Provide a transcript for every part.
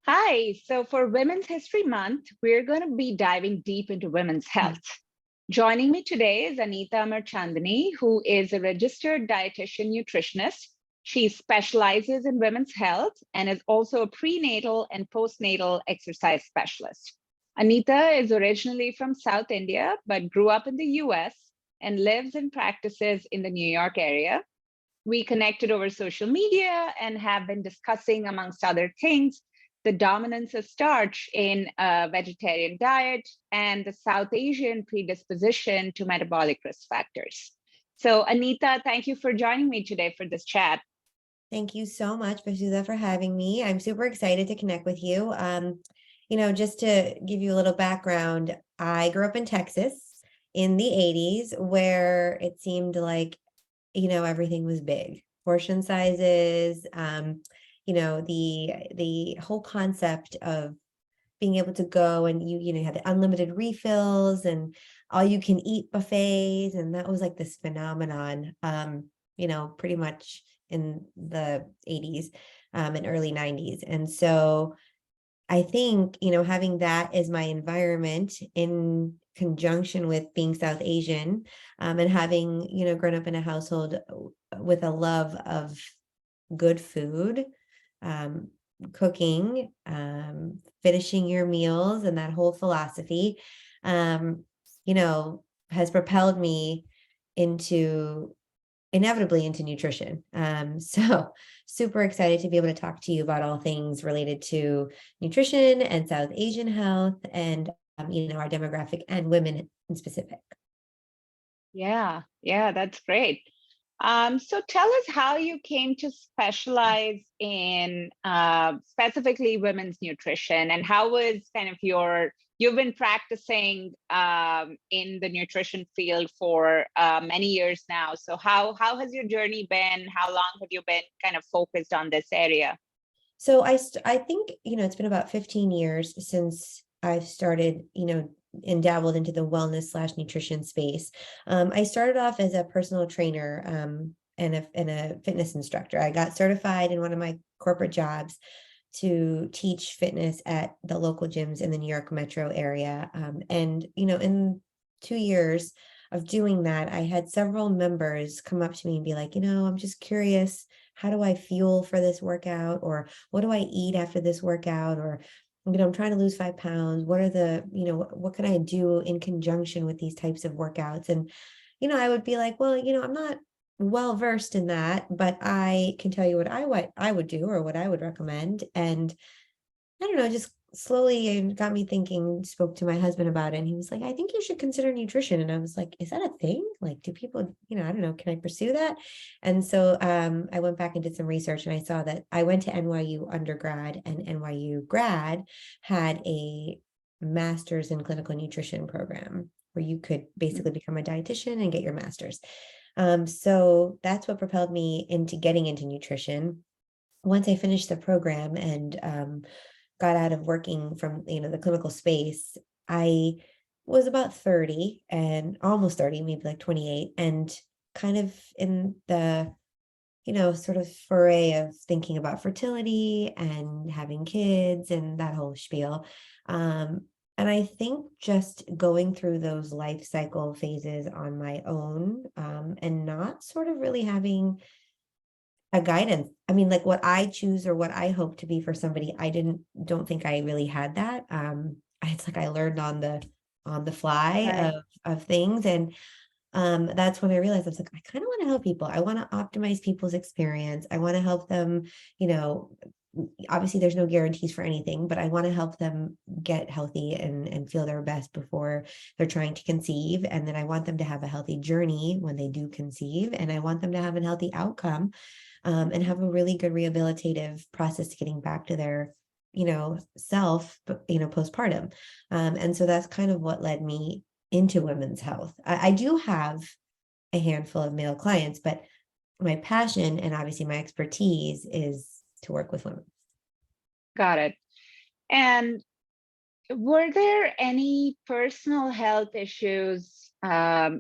Hi. So, for Women's History Month, we're going to be diving deep into women's health. Joining me today is Anita Mirchandani, who is a registered dietitian nutritionist. She specializes in women's health and is also a prenatal and postnatal exercise specialist. Anita is originally from South India, but grew up in the US and lives and practices in the New York area. We connected over social media and have been discussing, amongst other things, the dominance of starch in a vegetarian diet and the South Asian predisposition to metabolic risk factors. So, Anita, thank you for joining me today for this chat. Thank you so much, Basuda, for having me. I'm super excited to connect with you. Just to give you a little background, I grew up in Texas in the 80s where it seemed like, everything was big. Portion sizes, the whole concept of being able to go and you have the unlimited refills and all you can eat buffets. And that was like this phenomenon, pretty much in the 80s and early 90s. And so I think, having that as my environment in conjunction with being South Asian and having, grown up in a household with a love of good food, cooking, finishing your meals, and that whole philosophy, has propelled me inevitably into nutrition. So super excited to be able to talk to you about all things related to nutrition and South Asian health and, our demographic and women in specific. Yeah, that's great. So tell us how you came to specialize in specifically women's nutrition, and how was kind of you've been practicing in the nutrition field for many years now. So how has your journey been? How long have you been kind of focused on this area? So I think, it's been about 15 years since I've started, and dabbled into the wellness / nutrition space. I started off as a personal trainer and a fitness instructor. I got certified in one of my corporate jobs to teach fitness at the local gyms in the New York metro area. And, in 2 years of doing that, I had several members come up to me and be like, I'm just curious, how do I fuel for this workout? Or what do I eat after this workout? Or, I'm trying to lose 5 pounds. What are what can I do in conjunction with these types of workouts? And, I would be like, well, I'm not well versed in that, but I can tell you what I would do or what I would recommend. And I don't know, just slowly it got me thinking, spoke to my husband about it. And he was like, I think you should consider nutrition. And I was like, is that a thing? Like, do people, I don't know, can I pursue that? And so I went back and did some research and I saw that I went to NYU undergrad and NYU grad had a master's in clinical nutrition program where you could basically become a dietitian and get your master's. So that's what propelled me into getting into nutrition. Once I finished the program and got out of working from the clinical space, I was about 30 and almost 30, maybe like 28, and kind of in the sort of foray of thinking about fertility and having kids and that whole spiel. And I think just going through those life cycle phases on my own, and not sort of really having a guidance. I mean, like what I choose or what I hope to be for somebody, don't think I really had that. It's like I learned on the fly Right. of things. And that's when I realized I was like, I kind of want to help people. I want to optimize people's experience. I want to help them, obviously there's no guarantees for anything, but I want to help them get healthy and feel their best before they're trying to conceive. And then I want them to have a healthy journey when they do conceive. And I want them to have a healthy outcome, and have a really good rehabilitative process to getting back to their, self, postpartum. And so that's kind of what led me into women's health. I do have a handful of male clients, but my passion and obviously my expertise is to work with women. Got it. And were there any personal health issues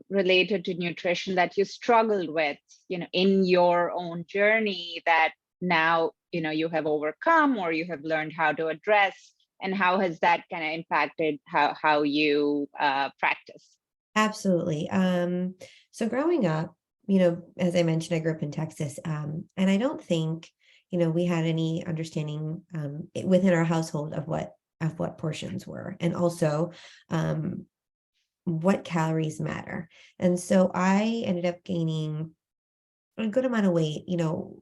related to nutrition that you struggled with, in your own journey that now, you have overcome or you have learned how to address, and how has that kind of impacted how you practice? Absolutely. So growing up, as I mentioned, I grew up in Texas, and I don't think, we had any understanding within our household of what portions were, and also what calories matter. And so I ended up gaining a good amount of weight,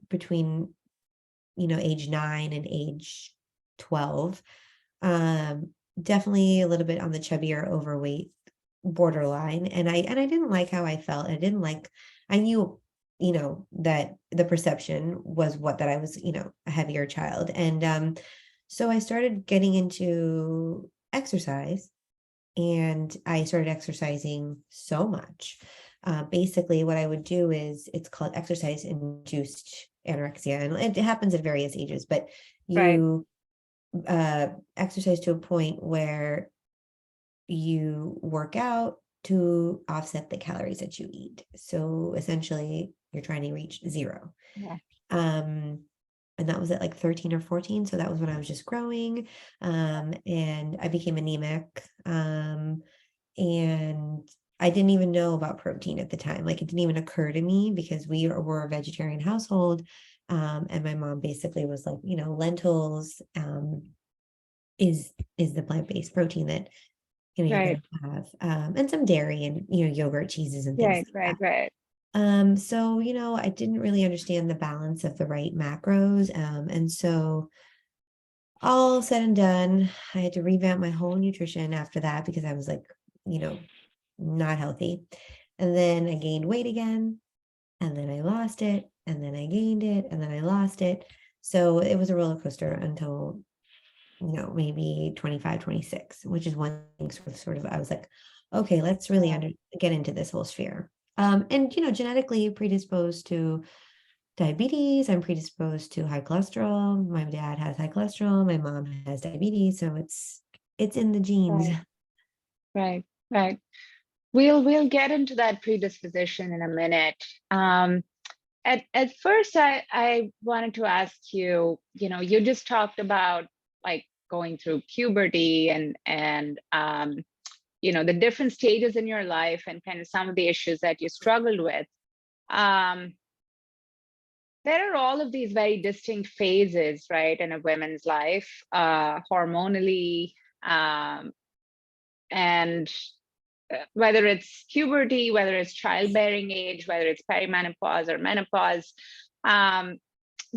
between, age 9 and age 12. Um, Definitely a little bit on the chubbier, overweight borderline. And I didn't like how I felt. I knew, that the perception was that I was, a heavier child. And so I started getting into exercise, and I started exercising so much. Basically, what I would do is, it's called exercise induced anorexia, and it happens at various ages, but Right. you exercise to a point where you work out to offset the calories that you eat. So essentially, you're trying to reach zero. Yeah. Um, and that was at like 13 or 14. So that was when I was just growing. And I became anemic. And I didn't even know about protein at the time. Like, it didn't even occur to me, because we were a vegetarian household. And my mom basically was like, lentils is the plant-based protein that you're Right. going to have, and some dairy and, yogurt, cheeses, and things Right. like Right. that. Right. So, I didn't really understand the balance of the right macros. And so, all said and done, I had to revamp my whole nutrition after that, because I was like, you know, not healthy. And then I gained weight again, and then I lost it, and then I gained it, and then I lost it. So it was a roller coaster until, maybe 25, 26, which is one thing sort of, I was like, okay, let's really get into this whole sphere. And, genetically predisposed to diabetes. I'm predisposed to high cholesterol. My dad has high cholesterol. My mom has diabetes. So it's in the genes. Right. Right. Right. We'll get into that predisposition in a minute. At first, I wanted to ask you, you just talked about like going through puberty and the different stages in your life and kind of some of the issues that you struggled with. Um, there are all of these very distinct phases, right, in a woman's life, hormonally, um, and whether it's puberty, whether it's childbearing age, whether it's perimenopause or menopause. Um,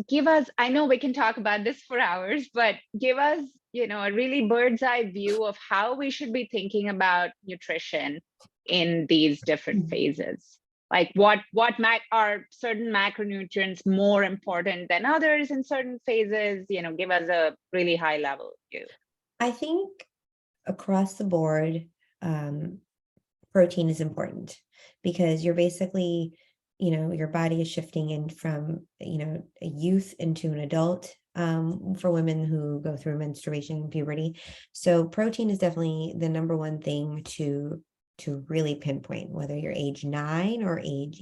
Give us, I know we can talk about this for hours, but give us, a really bird's eye view of how we should be thinking about nutrition in these different phases. Like what are certain macronutrients more important than others in certain phases? Give us a really high level view. I think across the board, protein is important, because you're basically, your body is shifting in from, a youth into an adult, for women who go through menstruation and puberty. So protein is definitely the number one thing to really pinpoint, whether you're age 9 or age,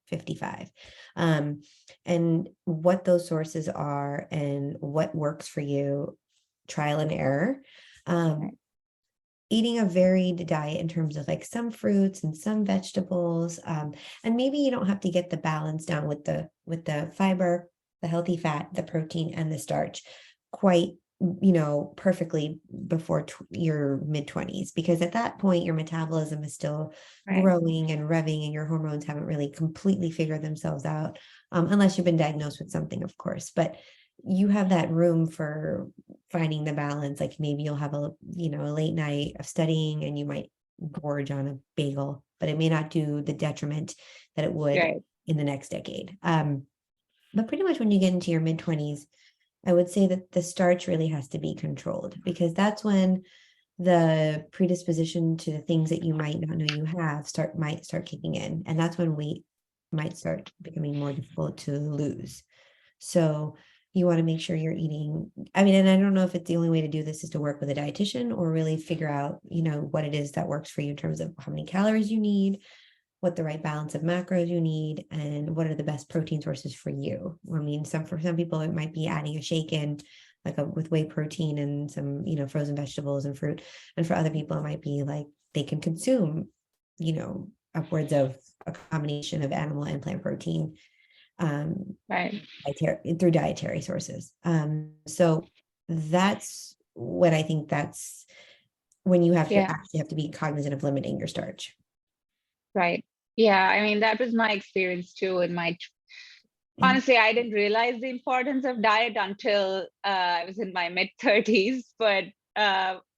55. And what those sources are and what works for you, trial and error. Right. Eating a varied diet in terms of like some fruits and some vegetables, and maybe you don't have to get the balance down with the fiber, the healthy fat, the protein, and the starch quite, perfectly before your mid-20s, because at that point your metabolism is still Right. growing and revving, and your hormones haven't really completely figured themselves out, unless you've been diagnosed with something, of course. But you have that room for finding the balance. Like, maybe you'll have a late night of studying, and you might gorge on a bagel, but it may not do the detriment that it would Right. in the next decade. But pretty much when you get into your mid-20s, I would say that the starch really has to be controlled, because that's when the predisposition to the things that you might not know you have might start kicking in. And that's when weight might start becoming more difficult to lose. So you want to make sure you're eating. I mean, and I don't know if it's the only way to do this is to work with a dietitian, or really figure out, what it is that works for you in terms of how many calories you need, what the right balance of macros you need and what are the best protein sources for you. I mean, for some people, it might be adding a shake in with whey protein and some, frozen vegetables and fruit. And for other people, it might be like they can consume, upwards of a combination of animal and plant protein Right. through dietary sources. So that's what I think that's when you have to Yeah. actually have to be cognizant of limiting your starch. Right. Yeah. I mean, that was my experience too in my honestly, I didn't realize the importance of diet until I was in my mid 30s. But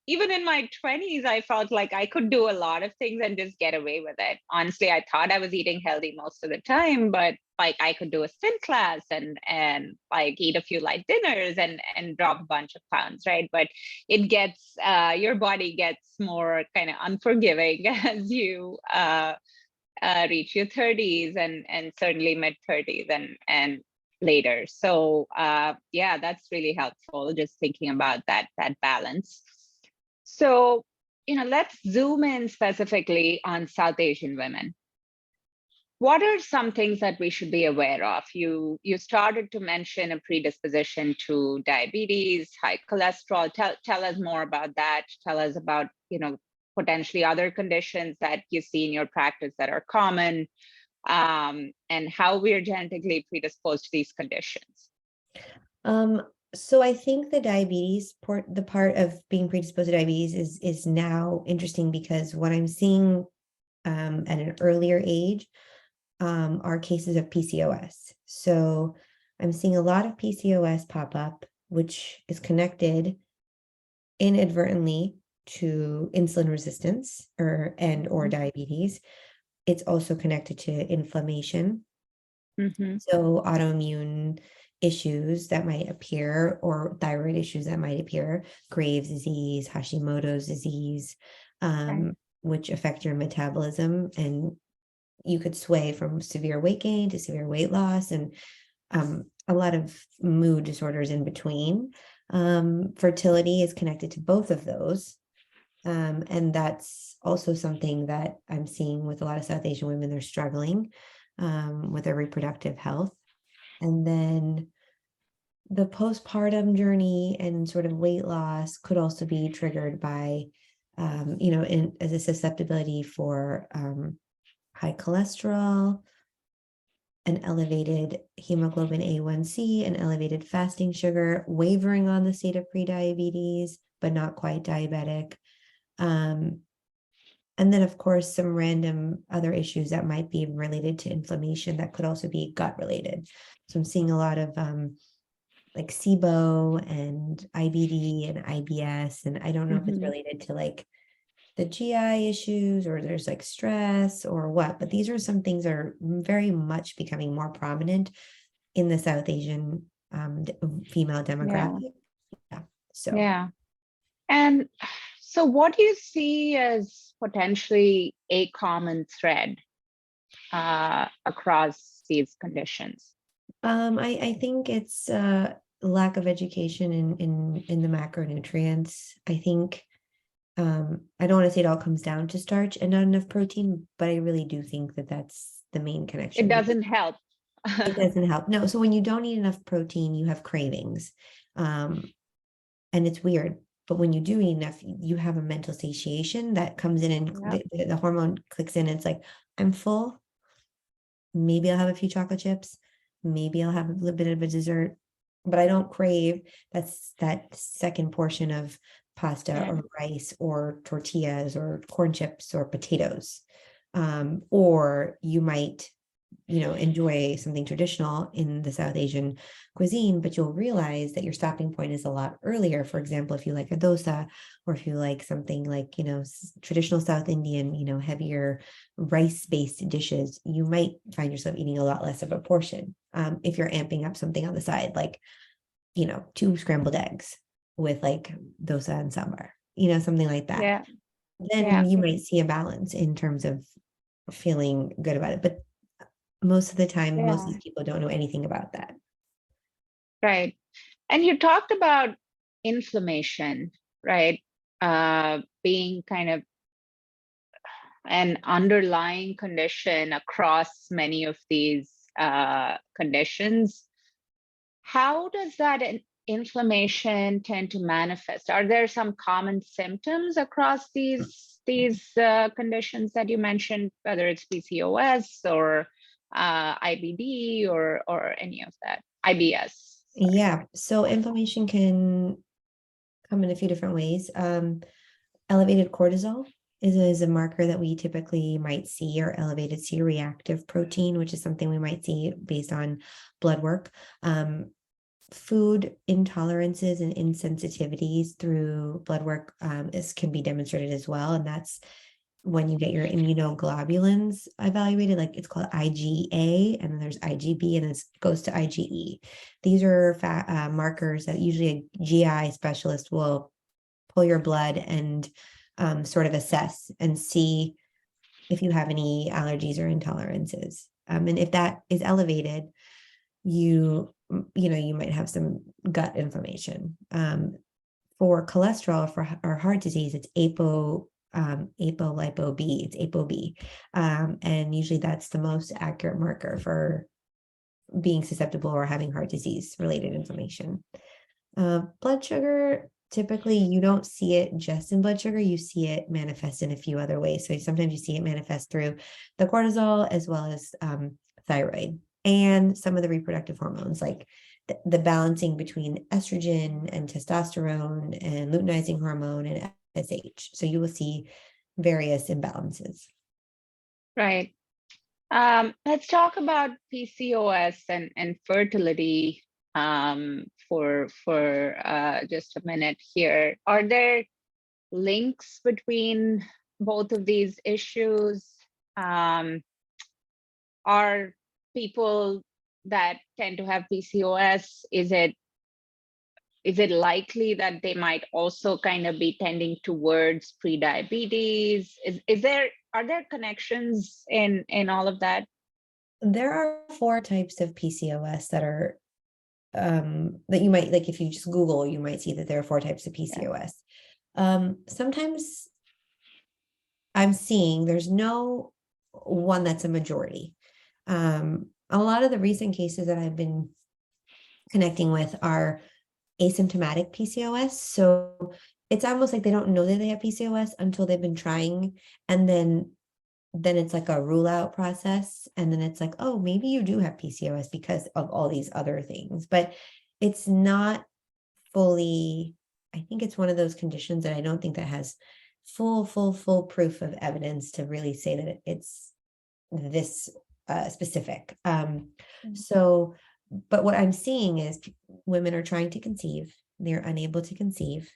even in my 20s, I felt like I could do a lot of things and just get away with it. Honestly, I thought I was eating healthy most of the time, but like I could do a spin class and like eat a few light dinners and drop a bunch of pounds, right? But it gets your body gets more kind of unforgiving as you reach your 30s and certainly mid 30s and later. So yeah, that's really helpful, just thinking about that balance. So let's zoom in specifically on South Asian women. What are some things that we should be aware of? You started to mention a predisposition to diabetes, high cholesterol. Tell us more about that. Tell us about potentially other conditions that you see in your practice that are common, and how we are genetically predisposed to these conditions. So I think the diabetes the part of being predisposed to diabetes is now interesting because what I'm seeing at an earlier age are cases of PCOS. So I'm seeing a lot of PCOS pop up, which is connected inadvertently to insulin resistance or diabetes. It's also connected to inflammation. So autoimmune issues that might appear or thyroid issues that might appear, Graves' disease, Hashimoto's disease, which affect your metabolism, and you could sway from severe weight gain to severe weight loss and a lot of mood disorders in between. Fertility is connected to both of those. And that's also something that I'm seeing with a lot of South Asian women. They're struggling with their reproductive health. And then the postpartum journey and sort of weight loss could also be triggered by, as a susceptibility for high cholesterol, an elevated hemoglobin A1C, an elevated fasting sugar, wavering on the state of prediabetes, but not quite diabetic. And then, of course, some random other issues that might be related to inflammation that could also be gut related. So I'm seeing a lot of like SIBO and IBD and IBS, and I don't know if it's related to like the GI issues or there's like stress or what, but these are some things that are very much becoming more prominent in the South Asian female demographic. Yeah. And so what do you see as potentially a common thread across these conditions? I think it's lack of education in the macronutrients. I think I don't want to say it all comes down to starch and not enough protein, but I really do think that that's the main connection. It doesn't help. It doesn't help. No, so when you don't eat enough protein, you have cravings. And it's weird, but when you do eat enough, you have a mental satiation that comes in and the hormone clicks in. And it's like, I'm full. Maybe I'll have a few chocolate chips. Maybe I'll have a little bit of a dessert, but I don't crave that second portion of pasta or rice or tortillas or corn chips or potatoes. Or you might, enjoy something traditional in the South Asian cuisine, but you'll realize that your stopping point is a lot earlier. For example, if you like a dosa, or if you like something like, traditional South Indian, heavier rice-based dishes, you might find yourself eating a lot less of a portion. If you're amping up something on the side, like, 2 scrambled eggs with like dosa and sambar, something like that. Then you might see a balance in terms of feeling good about it. But most of the time, most of these people don't know anything about that. Right. And you talked about inflammation, right? Being kind of an underlying condition across many of these conditions. How does that inflammation tend to manifest? Are there some common symptoms across these conditions that you mentioned, whether it's PCOS or IBD or any of that, IBS? Sorry. Yeah, so inflammation can come in a few different ways. Elevated cortisol is a marker that we typically might see, or elevated C-reactive protein, which is something we might see based on blood work. Food intolerances and insensitivities through blood work can be demonstrated as well. And that's when you get your immunoglobulins evaluated, like it's called IgA, and then there's IgB, and it goes to IgE. These are markers that usually a GI specialist will pull your blood and sort of assess and see if you have any allergies or intolerances. And if that is elevated, you might have some gut inflammation. For cholesterol, or heart disease, it's apolipoB, it's ApoB. And usually that's the most accurate marker for being susceptible or having heart disease related inflammation. Blood sugar, typically you don't see it just in blood sugar, you see it manifest in a few other ways. So sometimes you see it manifest through the cortisol as well as thyroid and some of the reproductive hormones, like the balancing between estrogen and testosterone and luteinizing hormone and FSH. So you will see various imbalances. Right. Let's talk about PCOS and fertility for just a minute here. Are there links between both of these issues? Are people that tend to have PCOS, is it likely that they might also kind of be tending towards prediabetes? Are there connections in all of that? There are 4 types of PCOS that are that you might, like if you just Google, you might see that there are 4 types of PCOS. Sometimes I'm seeing there's no one that's a majority. A lot of the recent cases that I've been connecting with are asymptomatic PCOS. So it's almost like they don't know that they have PCOS until they've been trying, and then it's like a rule out process. And then it's like, oh, maybe you do have PCOS because of all these other things, but it's not fully, I think it's one of those conditions that I don't think that has full proof of evidence to really say that it's this specific. So, but what I'm seeing is women are trying to conceive, they're unable to conceive.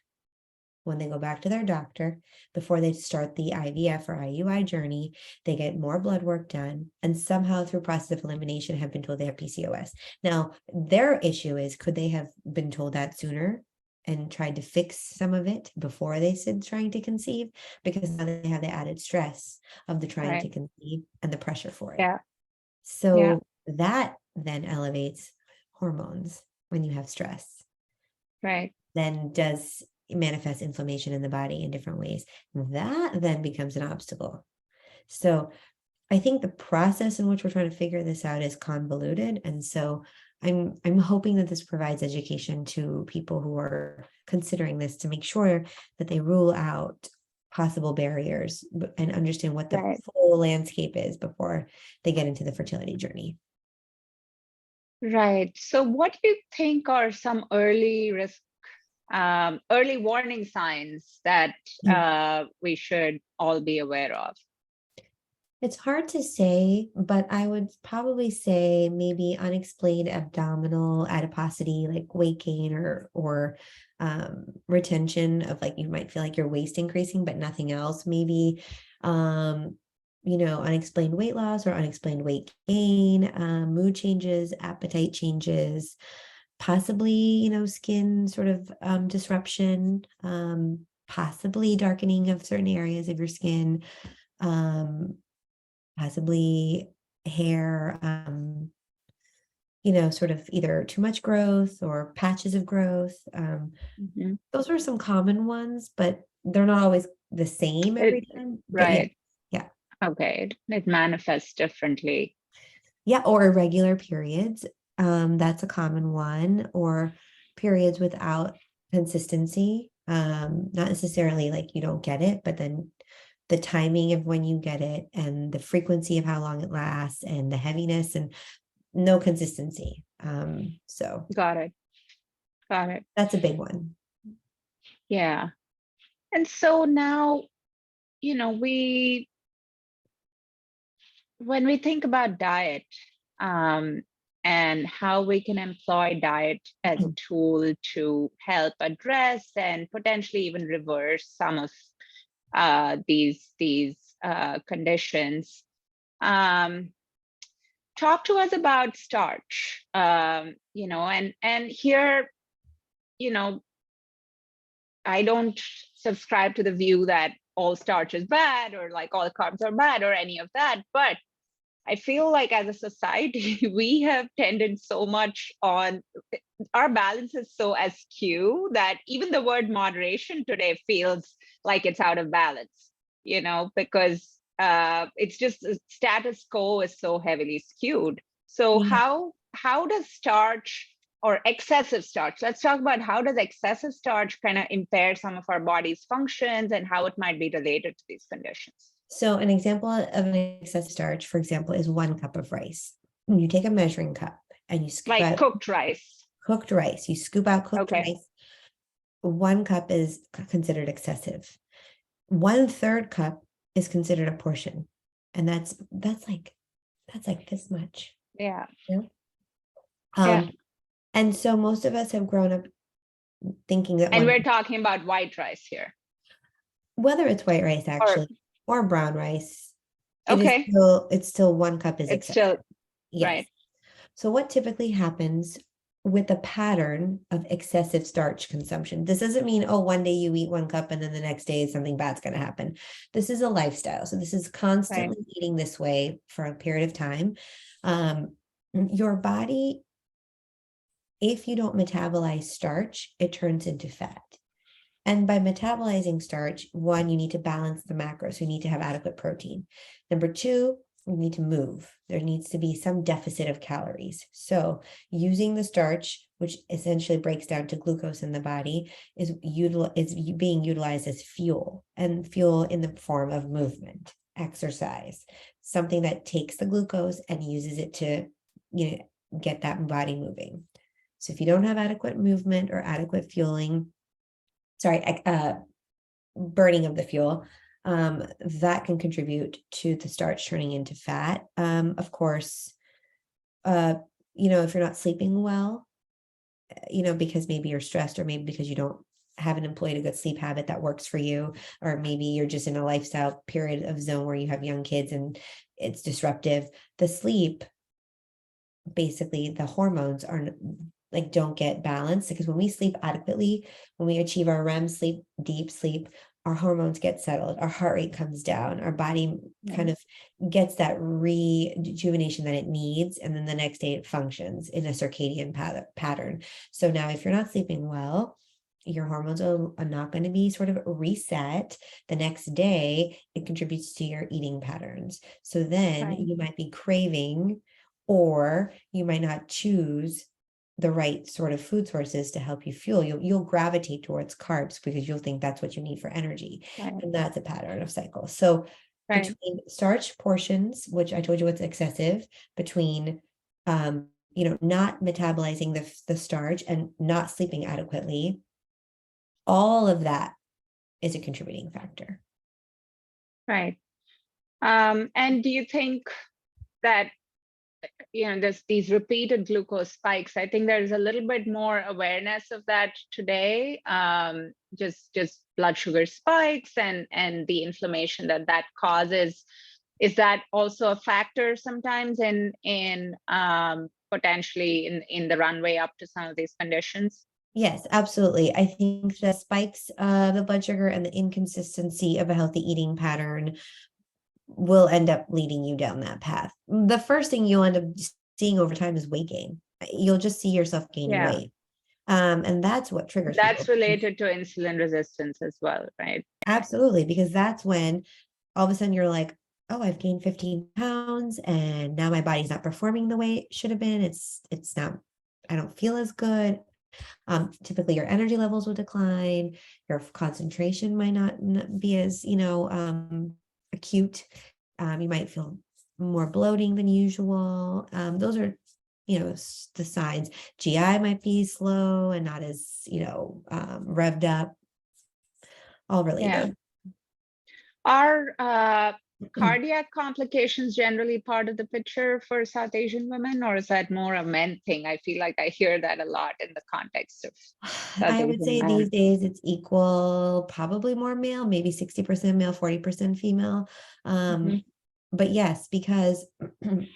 When they go back to their doctor before they start the IVF or IUI journey, they get more blood work done, and somehow through process of elimination have been told they have PCOS. Now, their issue is, could they have been told that sooner and tried to fix some of it before they said trying to conceive? Because now they have the added stress of the trying to conceive and the pressure for it. Yeah. So that then elevates hormones when you have stress. Right. Then does manifest inflammation in the body in different ways. That then becomes an obstacle. So I think the process in which we're trying to figure this out is convoluted. And so I'm hoping that this provides education to people who are considering this, to make sure that they rule out possible barriers and understand what the full landscape is before they get into the fertility journey. Right. So what do you think are some early warning signs that we should all be aware of? It's hard to say, but I would probably say maybe unexplained abdominal adiposity, like weight gain or retention of, like, you might feel like your waist increasing, but nothing else. Maybe, unexplained weight loss or unexplained weight gain, mood changes, appetite changes, possibly, skin sort of disruption, possibly darkening of certain areas of your skin, possibly hair, sort of either too much growth or patches of growth. Those are some common ones, but they're not always the same every time. Right. Yeah. Okay, it manifests differently. Yeah, or irregular periods. That's a common one, or periods without consistency. Not necessarily like you don't get it, but then the timing of when you get it and the frequency of how long it lasts and the heaviness and no consistency. So Got it. Got it. that's a big one. Yeah. And so now, we when we think about diet, um, and how we can employ diet as a tool to help address and potentially even reverse some of these conditions. Um, Talk to us about starch. And here, you know, I don't subscribe to the view that all starch is bad or like all carbs are bad or any of that, but I feel like as a society, we have tended so much on our balance is so askew that even the word moderation today feels like it's out of balance, because it's just status quo is so heavily skewed. So Yeah. how does starch or excessive starch, let's talk about how does excessive starch kind of impair some of our body's functions and how it might be related to these conditions. So an example of an excessive starch, for example, is 1 cup of rice. You take a measuring cup and you scoop Like out cooked rice. cooked rice. You scoop out cooked Okay. rice. 1 cup is considered excessive. 1/3 cup is considered a portion. And that's like this much. Yeah. Yeah. Yeah. And so most of us have grown up thinking that And we're talking about white rice here. whether it's white rice Or actually or brown rice, okay, it's still 1 cup is it's excessive. still Yes. right. So what typically happens with a pattern of excessive starch consumption? This doesn't mean, oh, one day you eat 1 cup and then the next day something bad's going to happen. This is a lifestyle. So this is constantly eating this way for a period of time. Your body, if you don't metabolize starch, it turns into fat. And by metabolizing starch, 1, you need to balance the macros. You need to have adequate protein. Number 2, you need to move. There needs to be some deficit of calories. So using the starch, which essentially breaks down to glucose in the body, is being utilized as fuel, and fuel in the form of movement, exercise, something that takes the glucose and uses it to, get that body moving. So if you don't have adequate movement or adequate burning of the fuel, that can contribute to the starch turning into fat. Of course, if you're not sleeping well, because maybe you're stressed or maybe because you haven't employed a good sleep habit that works for you, or maybe you're just in a lifestyle period of zone where you have young kids and it's disruptive. The sleep, basically the hormones don't get balanced, because when we sleep adequately, when we achieve our REM sleep, deep sleep, our hormones get settled, our heart rate comes down, our body kind of gets that rejuvenation that it needs, and then the next day it functions in a circadian pattern. So now if you're not sleeping well, your hormones are not going to be sort of reset the next day. It contributes to your eating patterns. So then you might be craving, or you might not choose the right sort of food sources to help you fuel. You'll gravitate towards carbs because you'll think that's what you need for energy. And that's a pattern of cycle. So between starch portions, which I told you what's excessive, between not metabolizing the starch and not sleeping adequately, all of that is a contributing factor. Right. And do you think that there's these repeated glucose spikes? I think there's a little bit more awareness of that today. Just blood sugar spikes and the inflammation that causes. Is that also a factor sometimes in potentially in the runway up to some of these conditions? Yes, absolutely. I think the spikes of the blood sugar and the inconsistency of a healthy eating pattern will end up leading you down that path. The first thing you'll end up seeing over time is weight gain. You'll just see yourself gaining weight. And that's what triggers that's people. related to insulin resistance as well, right? Absolutely, because that's when all of a sudden you're like, oh, I've gained 15 pounds and now my body's not performing the way it should have been. It's not, I don't feel as good. Typically your energy levels will decline, your concentration might not be as, acute. You might feel more bloating than usual. Those are, the signs. GI might be slow and not as, revved up, all Yeah. related. Are cardiac complications generally part of the picture for South Asian women, or is that more a men thing? I feel like I hear that a lot in the context of South I would Asian say these men. days it's equal, probably more male, maybe 60% male, 40% female. Mhm. But yes, because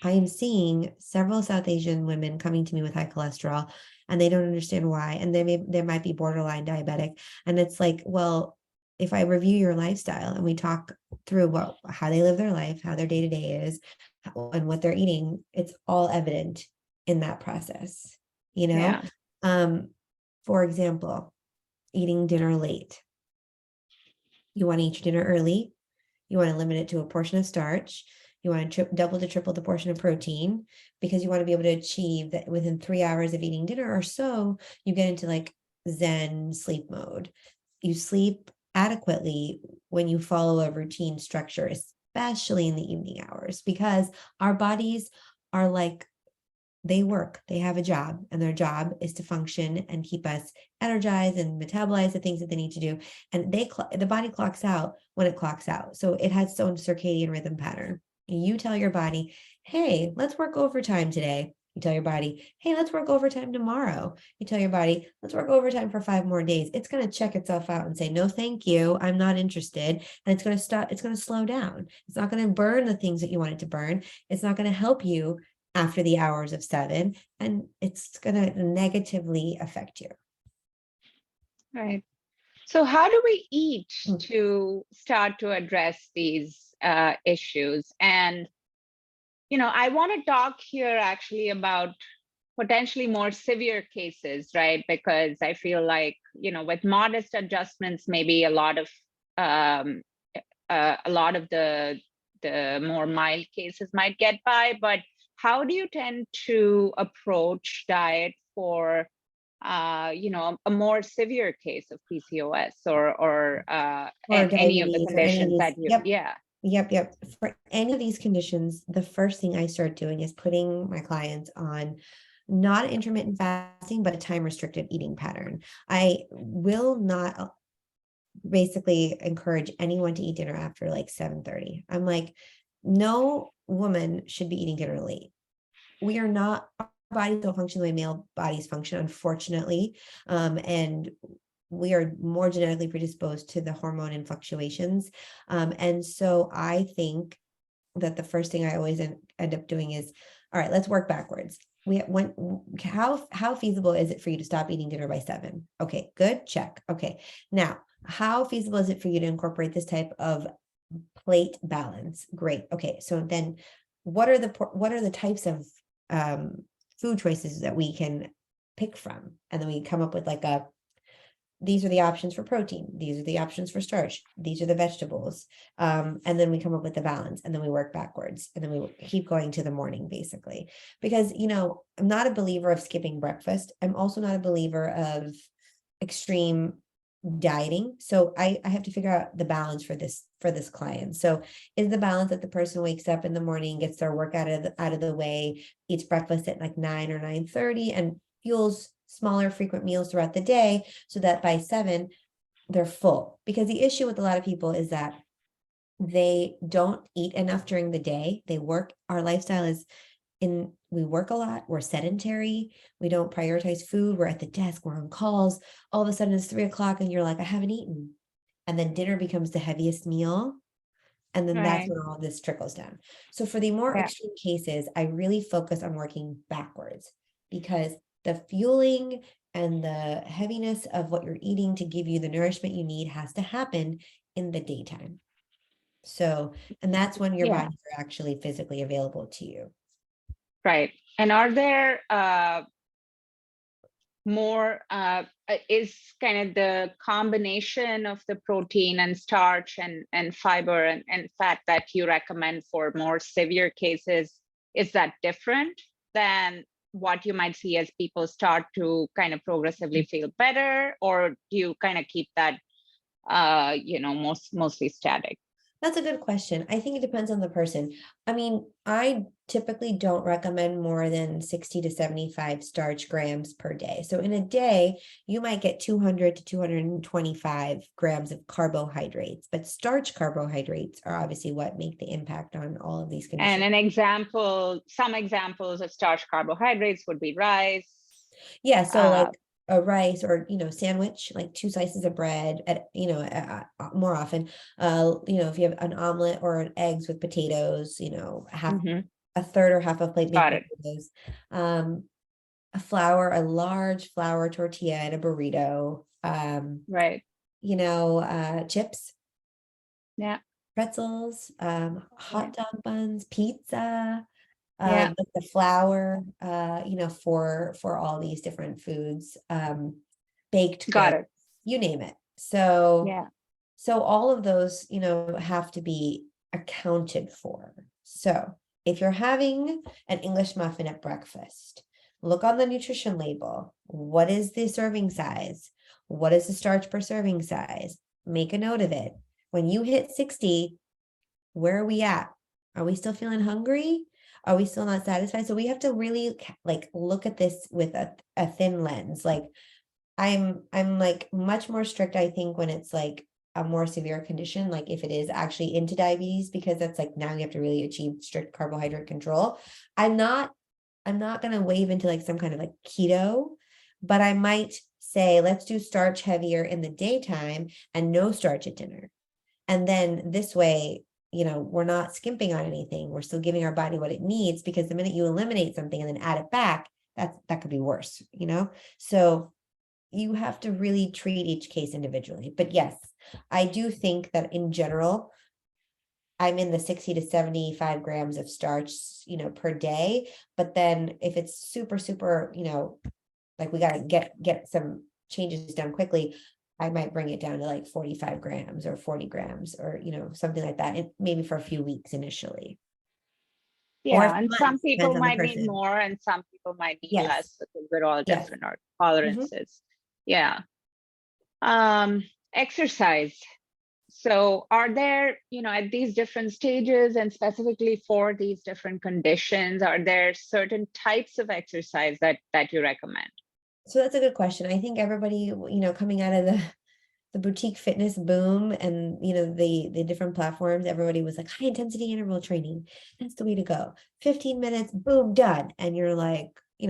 I am seeing several South Asian women coming to me with high cholesterol and they don't understand why. And they might be borderline diabetic. And it's like, well, if I review your lifestyle and we talk through how they live their life, how their day-to-day is, and what they're eating, it's all evident in that process, you know? Yeah. Um, for example, eating dinner late. You want to eat your dinner early. You want to limit it to a portion of starch. You want to double to triple the portion of protein because you want to be able to achieve that within 3 hours of eating dinner or so, you get into like Zen sleep mode. You sleep adequately when you follow a routine structure, especially in the evening hours, because our bodies are like they have a job, and their job is to function and keep us energized and metabolize the things that they need to do. And the body clocks out when it clocks out. So it has its own circadian rhythm pattern. You tell your body, hey, let's work overtime today. You tell your body, hey, let's work overtime tomorrow. You tell your body, let's work overtime for 5 more days. It's going to check itself out and say, no, thank you. I'm not interested. And it's going to stop. It's going to slow down. It's not going to burn the things that you want it to burn. It's not going to help you after the hours of 7, and it's going to negatively affect you. Right. So how do we eat Mm. to start to address these issues? And, I want to talk here actually about potentially more severe cases, right? Because I feel like, with modest adjustments, maybe um, a lot of the more mild cases might get by. But how do you tend to approach diet for a more severe case of PCOS or Or and any of the diabetes or any of conditions these. that you, Yep. yeah, Yep. For any of these conditions, the first thing I start doing is putting my clients on not intermittent fasting, but a time restricted eating pattern. I will not basically encourage anyone to eat dinner after like 7:30. I'm like, no woman should be eating dinner late. We are not, our bodies don't function the way male bodies function, unfortunately. And we are more genetically predisposed to the hormone and fluctuations. And so I think that the first thing I always end up doing is, all right, let's work backwards. How feasible is it for you to stop eating dinner by 7? Okay, good, check. Okay, now how feasible is it for you to incorporate this type of plate balance? Great. Okay, so then what are the types of food choices that we can pick from? And then we come up with like these are the options for protein, these are the options for starch, these are the vegetables, and then we come up with the balance, and then we work backwards, and then we keep going to the morning, basically. Because I'm not a believer of skipping breakfast. I'm also not a believer of extreme dieting. So I have to figure out the balance for this client. So is the balance that the person wakes up in the morning, gets their work out of the way, eats breakfast at like 9 or 9:30, and fuels smaller frequent meals throughout the day so that by 7 they're full? Because the issue with a lot of people is that they don't eat enough during the day. Our lifestyle is we work a lot, we're sedentary, we don't prioritize food, we're at the desk, we're on calls. All of a sudden it's 3 o'clock and you're like, I haven't eaten. And then dinner becomes the heaviest meal. And then that's right, when all this trickles down. So for the more yeah, extreme cases, I really focus on working backwards, because the fueling and the heaviness of what you're eating to give you the nourishment you need has to happen in the daytime. So, and that's when your yeah, bodies are actually physically available to you. right. And are there more is kind of the combination of the protein and starch and fiber and fat that you recommend for more severe cases, is that different than what you might see as people start to kind of progressively feel better, or do you kind of keep that mostly static? That's a good question. I think it depends on the person. I mean, I typically don't recommend more than 60 to 75 starch grams per day. So in a day, you might get 200 to 225 grams of carbohydrates, but starch carbohydrates are obviously what make the impact on all of these And conditions. some examples of starch carbohydrates would be rice. Yeah, so like a rice or, sandwich, like 2 slices of bread at, more often, if you have an omelet or an eggs with potatoes, a third or half a plate baked Got it. potatoes, a large flour tortilla and a burrito, Right. chips, Yeah. pretzels, hot dog buns, pizza, Yeah. like the flour, for all these different foods, baked Got goods, it. you name it. So Yeah. all of those, have to be accounted for. So if you're having an English muffin at breakfast, look on the nutrition label. What is the serving size? What is the starch per serving size? Make a note of it. When you hit 60, where are we at? Are we still feeling hungry? Are we still not satisfied? So we have to really like look at this with a thin lens. Like I'm like much more strict, I think, when it's like a more severe condition, like if it is actually into diabetes, because that's like now you have to really achieve strict carbohydrate control. I'm not going to wave into like some kind of like keto, but I might say, let's do starch heavier in the daytime and no starch at dinner. And then this way, we're not skimping on anything. We're still giving our body what it needs, because the minute you eliminate something and then add it back, that could be worse, So you have to really treat each case individually. But yes, I do think that in general, I'm in the 60 to 75 grams of starch, per day. But then if it's super, super, like we got to get some changes done quickly, I might bring it down to like 45 grams or 40 grams or, something like that. And maybe for a few weeks initially. Or a Yeah. few And some months, depends people on the might need person. more and some people might need Yes. less, because we're all Yes. different, our Mhm. tolerances. Yeah. Exercise. So are there, at these different stages and specifically for these different conditions, are there certain types of exercise that you recommend? So that's a good question. I think everybody, coming out of the boutique fitness boom and, the different platforms, everybody was like high intensity interval training. That's the way to go. 15 minutes, boom, done. And you're like, you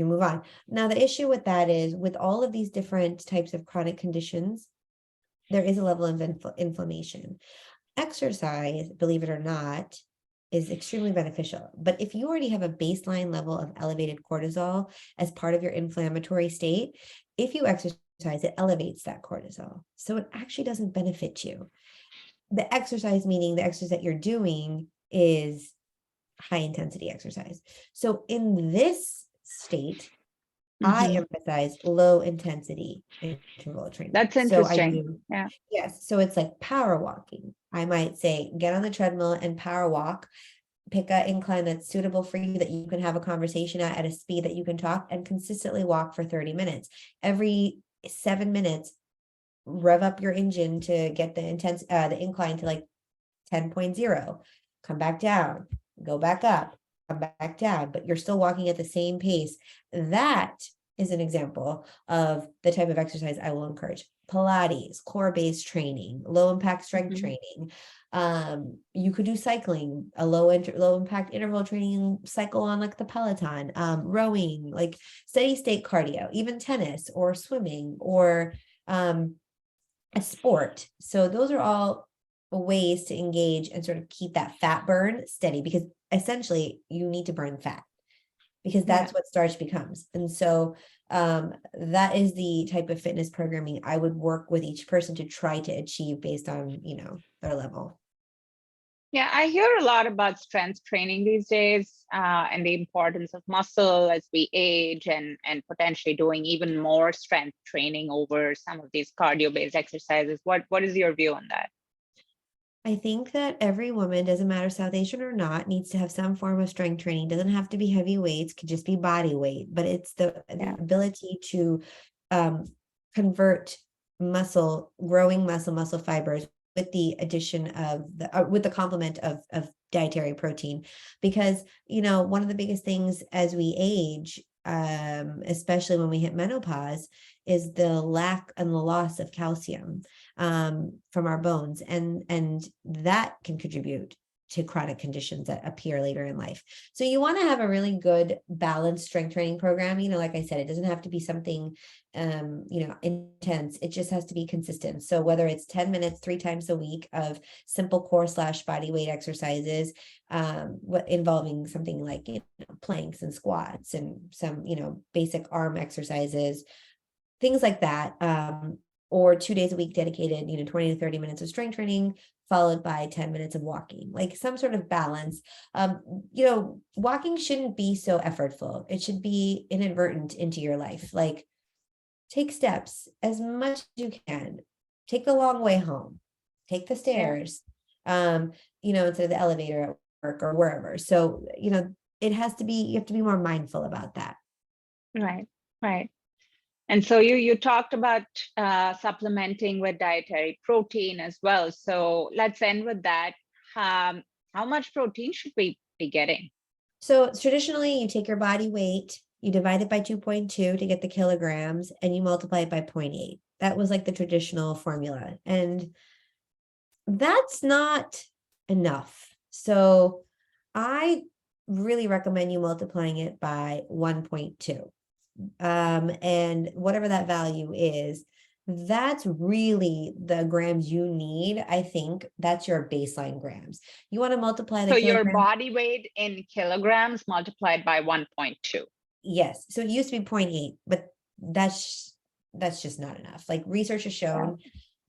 move on. Now, the issue with that is with all of these different types of chronic conditions, there is a level of inflammation. Exercise, believe it or not, is extremely beneficial. But if you already have a baseline level of elevated cortisol as part of your inflammatory state, if you exercise, it elevates that cortisol. So it actually doesn't benefit you. The exercise, meaning the exercise that you're doing, is high intensity exercise. So in this state, I emphasize low intensity interval training. That's So I interesting. do, Yeah. yes. So it's like power walking. I might say, get on the treadmill and power walk, pick an incline that's suitable for you, that you can have a conversation at a speed that you can talk, and consistently walk for 30 minutes. Every 7 minutes, rev up your engine to get the incline to like 10.0, come back down, go back up, come back down, but you're still walking at the same pace. That is an example of the type of exercise I will encourage. Pilates, core-based training, low impact strength training. You could do cycling, a low impact interval training cycle on like the Peloton, rowing, like steady state cardio, even tennis or swimming or a sport. So those are all ways to engage and sort of keep that fat burn steady, because essentially you need to burn fat, because that's what starch becomes. And so that is the type of fitness programming I would work with each person to try to achieve based on, their level. Yeah, I hear a lot about strength training these days, and the importance of muscle as we age, and potentially doing even more strength training over some of these cardio-based exercises. What is your view on that? I think that every woman, doesn't matter South Asian or not, needs to have some form of strength training. Doesn't have to be heavy weights, could just be body weight, but it's the Yeah. ability to um, convert growing muscle fibers with the addition of with the complement of dietary protein. Because, one of the biggest things as we age, especially when we hit menopause, is the lack and the loss of calcium from our bones, and that can contribute to chronic conditions that appear later in life. So you want to have a really good balanced strength training program. Like I said, it doesn't have to be something intense. It just has to be consistent. So whether it's 10 minutes 3 times a week of simple core / body weight exercises, involving something like planks and squats and some basic arm exercises, things like that, or 2 days a week dedicated 20 to 30 minutes of strength training, followed by 10 minutes of walking, like some sort of balance. Walking shouldn't be so effortful. It should be inadvertent into your life. Like, take steps as much as you can. Take the long way home. Take the Yeah. stairs, instead of the elevator at work or wherever. So, you have to be more mindful about that. Right. Right. And so you talked about supplementing with dietary protein as well. So let's end with that. How much protein should we be getting? So traditionally, you take your body weight, you divide it by 2.2 to get the kilograms, and you multiply it by 0.8. That was like the traditional formula. And that's not enough. So I really recommend you multiplying it by 1.2. And whatever that value is, that's really the grams you need. I think that's your baseline grams. You want to multiply the So your kilogram. body weight in kilograms multiplied by 1.2. Yes. So it used to be 0.8, but that's just not enough. Like, research has Yeah. shown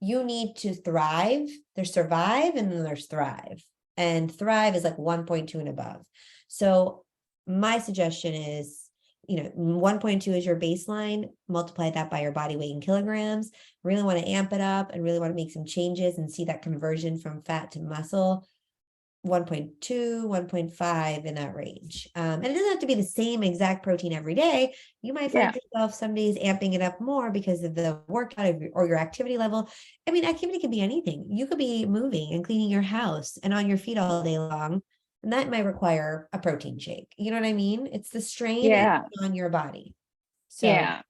you need to thrive. There's survive and then there's thrive. And thrive is like 1.2 and above. So my suggestion is, 1.2 is your baseline, multiply that by your body weight in kilograms. Really want to amp it up and really want to make some changes and see that conversion from fat to muscle. 1.2, 1.5 in that range. And it doesn't have to be the same exact protein every day. You might find Yeah. yourself some days amping it up more because of the workout or your activity level. I mean, activity can be anything. You could be moving and cleaning your house and on your feet all day long, and that might require a protein shake. You know what I mean? It's the strain that you Yeah. put on your body. So Yeah.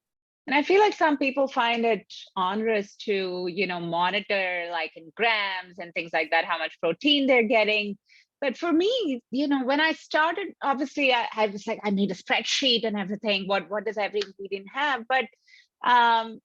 And I feel like some people find it onerous to, monitor like in grams and things like that, how much protein they're getting. But for me, when I started, obviously I was like, I made a spreadsheet and everything. What does every ingredient have? But um,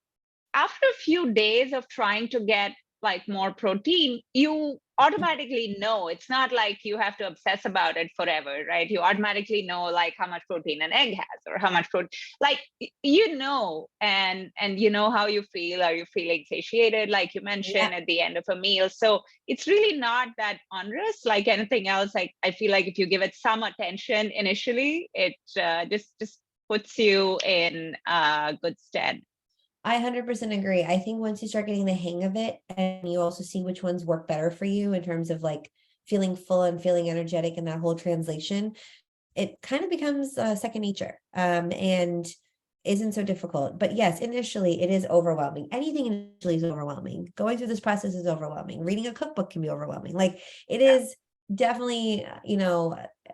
after a few days of trying to get like more protein, you automatically know. It's not like you have to obsess about it forever, right? You automatically know like how much protein an egg has or how much protein, like and you know how you feel. Are you feeling satiated, like you yeah, mentioned, at the end of a meal? So it's really not that onerous like anything else. Like, I feel like if you give it some attention initially, it just puts you in good stead. I 100% agree. I think once you start getting the hang of it and you also see which ones work better for you in terms of like feeling full and feeling energetic and that whole translation, it kind of becomes second nature, and isn't so difficult. But yes, initially it is overwhelming. Anything initially is overwhelming. Going through this process is overwhelming. Reading a cookbook can be overwhelming. Like, it is definitely,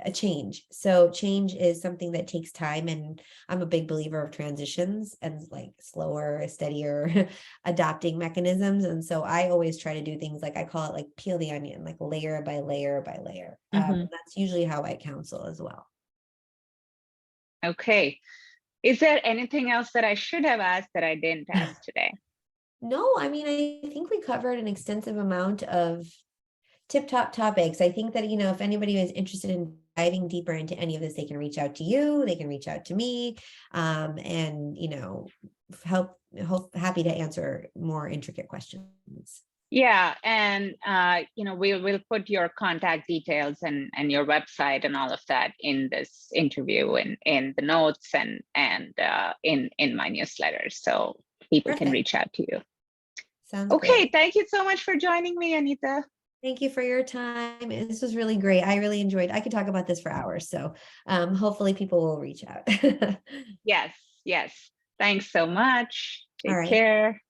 a change. So change is something that takes time. And I'm a big believer of transitions and like slower, steadier adapting mechanisms. And so I always try to do things like, I call it like peel the onion, like layer by layer by layer. Mhm. That's usually how I counsel as well. Okay. Is there anything else that I should have asked that I didn't ask today? No, I mean, I think we covered an extensive amount of tip top topics. I think that, if anybody is interested in diving deeper into any of this, they can reach out to you, they can reach out to me, and, happy to answer more intricate questions. Yeah, and we'll put your contact details and your website and all of that in this interview and in the notes and in my newsletter, so people can Perfect. reach out to you. Sounds Okay, great. thank you so much for joining me, Anita. Thank you for your time. This was really great. I really enjoyed. I could talk about this for hours. So hopefully people will reach out. Yes, yes. Thanks so much. All Take right. care.